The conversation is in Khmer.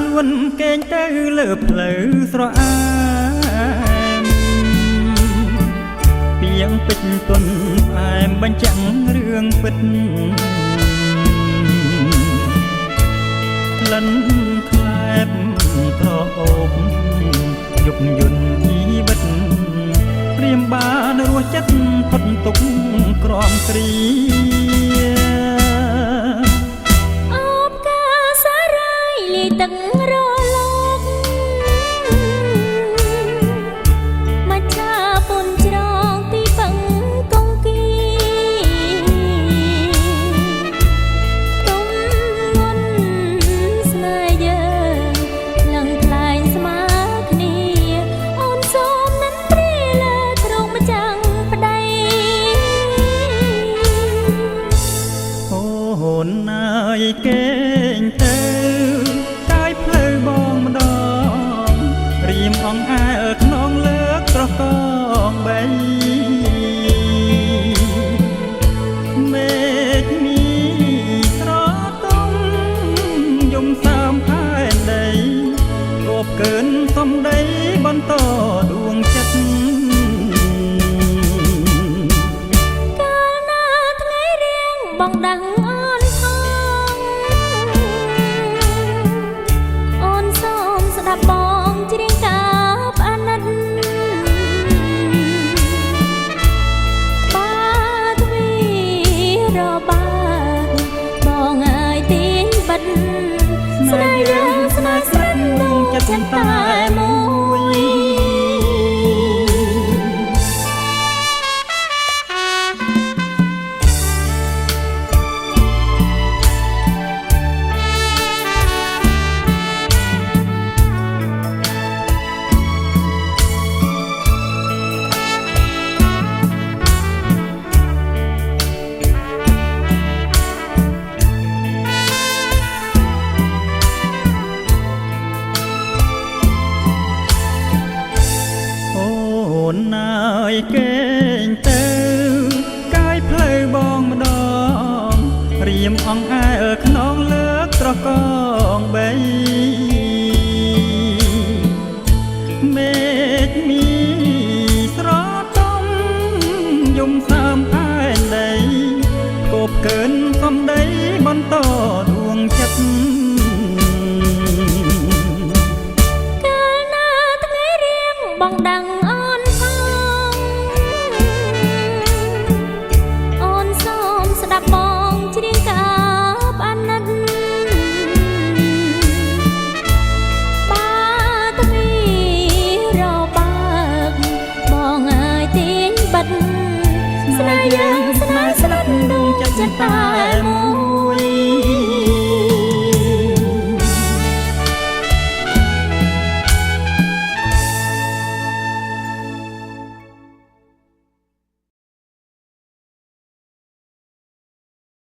នួនកេងទៅលើផ្លូវស្រអាមពីងពេជ្រទុនផ្អែមបញ្ចាំងរឿងពិតក្លិនខ្លែបក្រអូបយុគយន្តជីវិតព្រាមបានរស់ចិត្តផុតទុកក្រំគ្រាអូបកាសារាយលីទឹករលោកមកឆាពុនច្រងទីបឹងកងគីទុំងន់ស្នេហ៍យើងឡើងថ្លែងស្មើគ្នាអូនសូមនឹងព្រាលើទ្រង់ម្ចាំងប្តីអូនណាយកេងទៅកាយផ្លូវបងម្ដងរៀមអងអែលខ្នងលើកត្រកងបីមេឃមានស្រទុំយំសើមផែនដីគប់កើនសំដីបន្តដួងចិត្តកាលណាថ្ងៃរៀងបងដឹងបងច្រៀងកាបអាណិតបាទ្វីរបាតបងអើយទាញបិទស្នេហ៍យើងស្នេហ៍ស្រិតនឹងចិត្តតែមួយណាយកេងទៅកាយផ្លូវបងម្ដងរៀមអងអែលខ្នងលើកត្រកងបីមេឃមានស្រទុំយំសើមផែនដីគប់កើនសំដីបន្តដួងចិត្តកាលណាថ្ងៃរៀងបងដឹងបងច្រៀងកាបអាណិតបាទ្វីរបាកបងអើយទាញបិទស្នេហ៍យើងស្នេហ៍ស្និទ្ធនឹងចិត្តតែមួយ